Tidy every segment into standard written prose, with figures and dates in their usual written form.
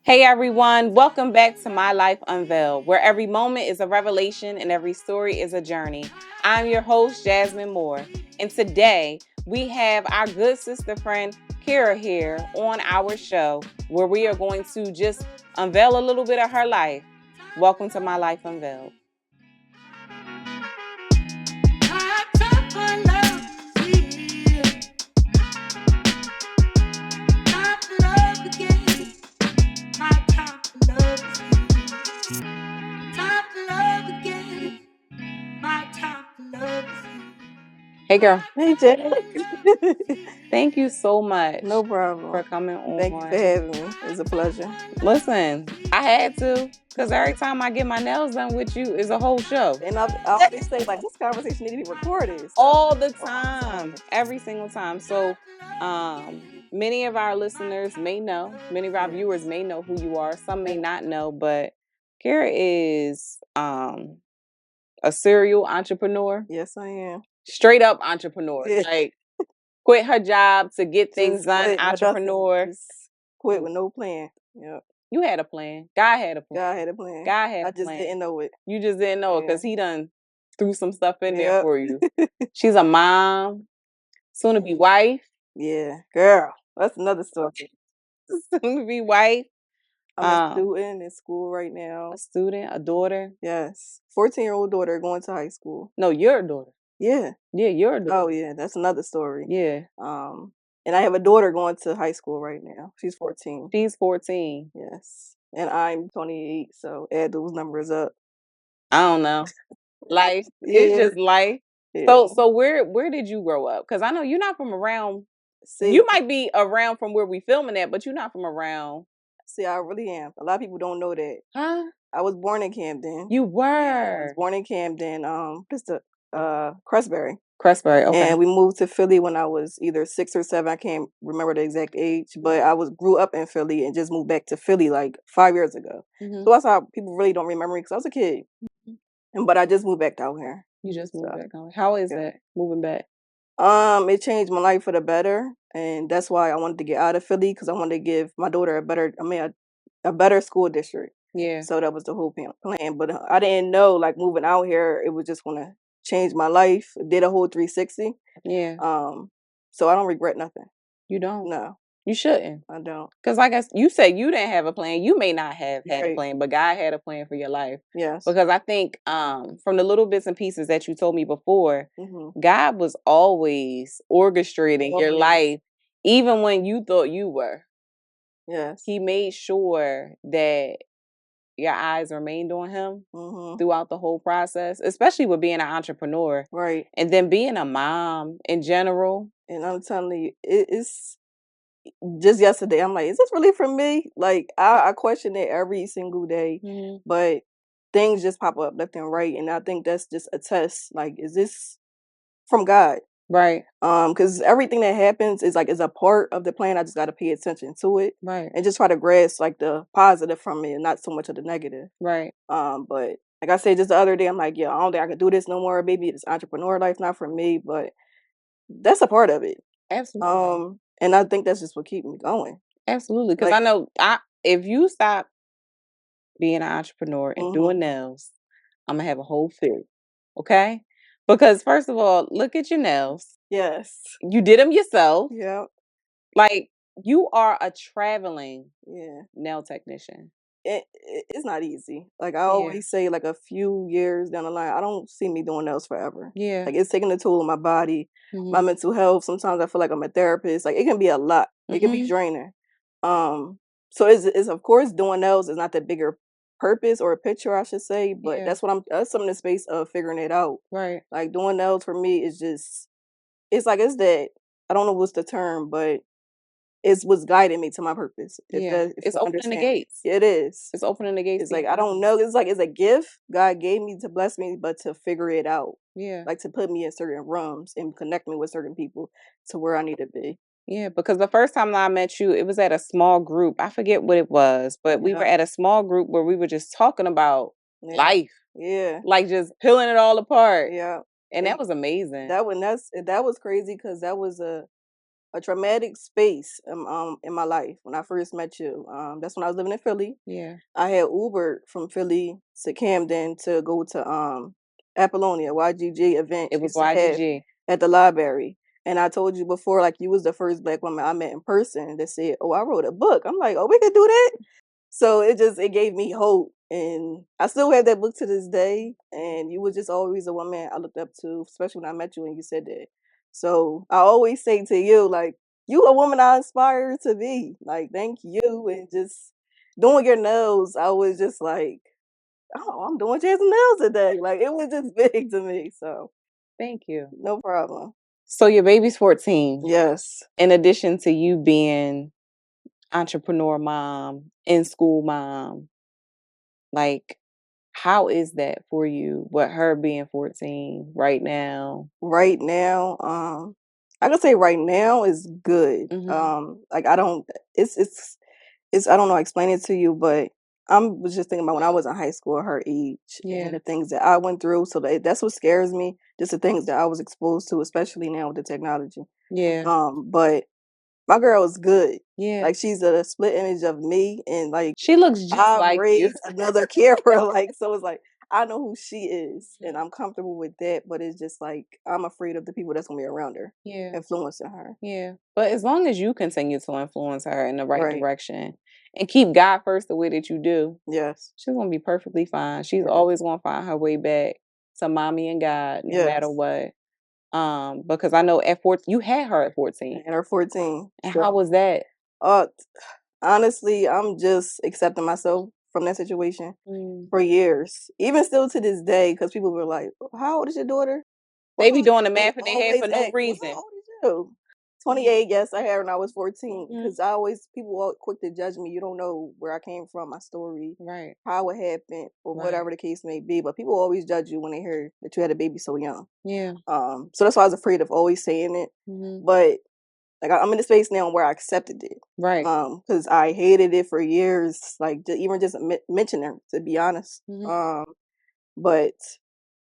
Hey everyone, welcome back to My Life Unveiled, where every moment is a revelation and every story is a journey. I'm your host, Jasmine Moore, and today we have our good sister friend, Kira, here on our show, where we are going to just unveil a little bit of her life. Welcome to My Life Unveiled. Hey girl. Hey, Jay. Thank you so much No problem. for coming on. Thank you for having me. It's a pleasure. Listen, I had to, because every time I get my nails done with you is a whole show. And I always say, like, this conversation need to be recorded. So. All the time. Every single time. So, many of our listeners may know, many of our viewers may know who you are. Some may not know, but Kara is a serial entrepreneur. Yes, I am. Straight up entrepreneur. Yeah. Like, quit her job to get things Just done. quit Entrepreneur. Just quit with no plan. Yeah. You had a plan. God had a plan. God had a plan. God had a plan. I just didn't know it. You just didn't know it because he done threw some stuff in there Yep. for you. She's a mom, soon to be wife. Yeah, girl. That's another story. Soon to be wife. I'm a student in school right now. A student, a daughter. Yes. 14-year-old daughter going to high school. No, you're a daughter. Yeah. Yeah, you're a daughter. Oh, yeah. That's another story. Yeah. And I have a daughter going to high school right now. She's 14. She's 14. Yes. And I'm 28, so add those numbers up. I don't know. Life. It's just life. Yeah. So where did you grow up? Because I know you're not from around. See, you might be around from where we filming at, but you're not from around. See, I really am. A lot of people don't know that. Huh? I was born in Camden. You were. Yeah, I was born in Camden. Just Crestbury. Crestbury. Okay. And we moved to Philly when I was either 6 or 7. I can't remember the exact age, but I grew up in Philly and just moved back to Philly like 5 years ago. Mm-hmm. So that's how people really don't remember me because I was a kid. Mm-hmm. But I just moved back down here. You just moved back down. How is that moving back? It changed my life for the better, and that's why I wanted to get out of Philly because I wanted to give my daughter a better school district. Yeah. So that was the whole plan. But I didn't know, like, moving out here, it was just going to change my life. Did a whole 360. Yeah. So I don't regret nothing. You don't? No. You shouldn't. I don't. Because like you said, you didn't have a plan. You may not have had a plan, but God had a plan for your life. Yes. Because I think from the little bits and pieces that you told me before, God was always orchestrating your life, even when you thought you were. Yes. He made sure that your eyes remained on him throughout the whole process, especially with being an entrepreneur. Right. And then being a mom in general. And I'm telling you, it's just yesterday, I'm like, is this really for me? Like, I question it every single day, but things just pop up left and right. And I think that's just a test. Like, is this from God? Right. Because everything that happens is a part of the plan. I just got to pay attention to it. Right. And just try to grasp like the positive from it and not so much of the negative. Right. But like I said just the other day, I'm like, I don't think I can do this no more. Maybe this entrepreneur life not for me, but that's a part of it. Absolutely. And I think that's just what keeps me going. Absolutely. Because I know if you stop being an entrepreneur and doing nails, I'm going to have a whole fit. Okay? Because first of all, look at your nails. Yes. You did them yourself. Yeah. Like, you are a traveling nail technician. It's not easy. Like I always say, like a few years down the line, I don't see me doing nails forever. Yeah. Like it's taking a toll on my body, my mental health. Sometimes I feel like I'm a therapist. Like it can be a lot. It can be draining. So it's of course doing nails is not the bigger purpose or picture, I should say, but that's some in the space of figuring it out. Right. Like doing nails for me is just it's that I don't know what's the term, but it's what's guiding me to my purpose. It's opening the gates. It is. It's opening the gates. It's like I don't know. It's like it's a gift God gave me to bless me, but to figure it out. Yeah. Like to put me in certain rooms and connect me with certain people to where I need to be. Yeah, because the first time I met you, it was at a small group. I forget what it was, but we were at a small group where we were just talking about life. Yeah. Like just peeling it all apart. Yeah. And that was amazing. That was crazy because that was a a traumatic space in my life when I first met you. That's when I was living in Philly. Yeah. I had Ubered from Philly to Camden to go to Apollonia YGG event It she was used to have YGG. at the library. And I told you before, like you was the first Black woman I met in person that said, "Oh, I wrote a book." I'm like, "Oh, we could do that." So it gave me hope, and I still have that book to this day. And you were just always a woman I looked up to, especially when I met you and you said that. So I always say to you, like, you a woman I aspire to be. Like, thank you, and just doing your nails, I was just like, oh, I'm doing Jasmine nails today. Like it was just big to me. So Thank you. no problem. So your baby's 14. Yes. In addition to you being entrepreneur mom, in school mom, like how is that for you with her being 14 right now? Right now, I could say right now is good. Like I don't it's I don't know how to explain it to you, but was just thinking about when I was in high school, her age, Yeah. and the things that I went through. So that's what scares me. Just the things that I was exposed to, especially now with the technology. Yeah. But my girl is good. Yeah. Like she's a split image of me, and like She looks just I like you. raised another Kara. Like so, it's like I know who she is, and I'm comfortable with that. But it's just like I'm afraid of the people that's gonna be around her, Yeah. influencing her. Yeah. But as long as you continue to influence her in the right Right. direction and keep God first the way that you do, Yes. she's going to be perfectly fine. She's Yes. always going to find her way back to mommy and God no matter Yes. what. Because I know at 14, you had her at 14. And her 14. And So, how was that? honestly, I'm just accepting myself from that situation Mm. for years, even still to this day, because people were like, "How old is your daughter?" They be doing the They math in their head always for no ask, "Well, reason. how old is you?" 28. Yes, I had her when I was 14. Mm. Because I always people are quick to judge me. You don't know where I came from, my story, Right. how it happened, or Right. whatever the case may be. But people always judge you when they hear that you had a baby so young. Yeah. So that's why I was afraid of always saying it. But like I'm in the space now where I accepted it. Right. Because I hated it for years, like even just mentioning her, to be honest. But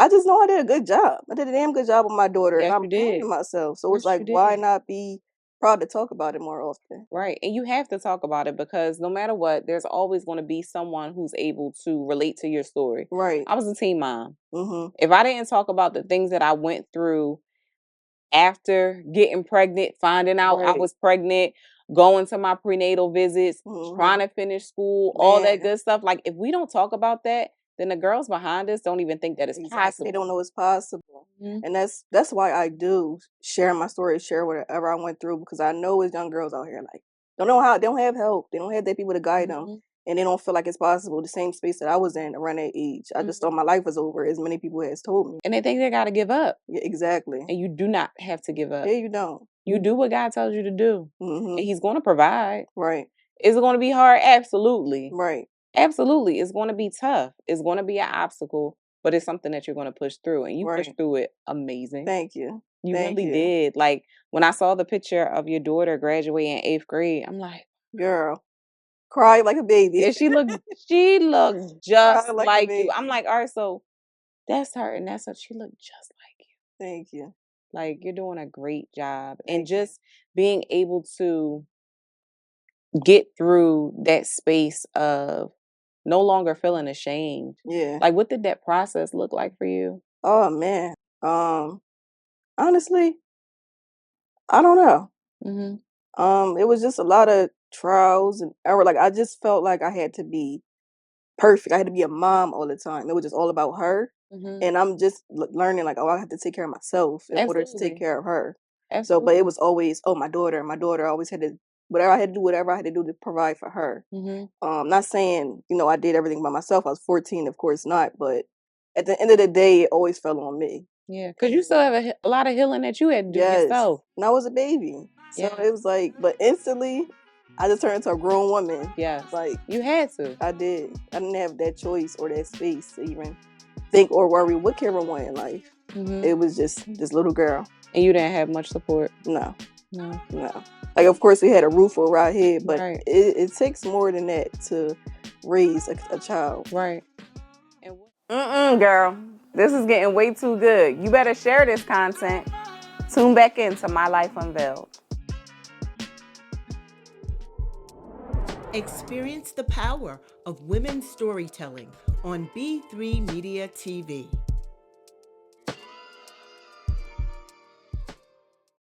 I just know I did a good job. I did a damn good job with my daughter, and Yes, I'm you proud did. of myself. So it's Yes, like, you why did. not be proud to talk about it more often? Right. And you have to talk about it because no matter what, there's always going to be someone who's able to relate to your story. Right. I was a teen mom. Mm-hmm. If I didn't talk about the things that I went through after getting pregnant, finding out I Right. was pregnant, going to my prenatal visits, trying to finish school, all that Man. good stuff. Like if we don't talk about that, then the girls behind us don't even think that it's Exactly. They possible. don't know it's possible. And that's why I do share my story, share whatever I went through, because I know it's young girls out here like don't know how, they don't have help, they don't have their people to guide them, and they don't feel like it's possible. The same space that I was in around that age, I just thought my life was over, as many people has told me. And they think they got to give up. Yeah, exactly. And you do not have to give up. Yeah, you don't. You do what God tells you to do. And He's going to provide. Right. Is it going to be hard? Absolutely. Right. Absolutely. It's going to be tough. It's going to be an obstacle, but it's something that you're going to push through. And you pushed through it amazing. Thank you. You Thank really you. did. Like when I saw the picture of your daughter graduating in 8th grade, I'm like, girl, cry like a baby. and she looked just like like you. I'm like, all right, so that's her and that's her. She looked just like you. Thank you. Like you're doing a great job. Thank and just being able to get through that space of no longer feeling ashamed. Yeah. Like what did that process look like for you? Oh man. Honestly, I don't know. It was just a lot of trials and error. Like I just felt like I had to be perfect. I had to be a mom all the time. It was just all about her. And I'm just learning like, oh, I have to take care of myself in order to take care of her. So, but it was always, oh, my daughter. My daughter always had to, whatever I had to do, whatever I had to do to provide for her. Not saying, I did everything by myself. I was 14, of course not. But at the end of the day, it always fell on me. Yeah, because you still have a lot of healing that you had to do yourself. And I was a baby. So it was like, but instantly, I just turned into a grown woman. Yes. Like, you had to. I did. I didn't have that choice or that space to even think or worry what Kara wanted in life. It was just this little girl. And you didn't have much support? No. Like, of course, we had a roof over our head, but it takes more than that to raise a child. Right. Girl. This is getting way too good. You better share this content. Tune back into My Life Unveiled. Experience the power of women's storytelling on B3 Media TV.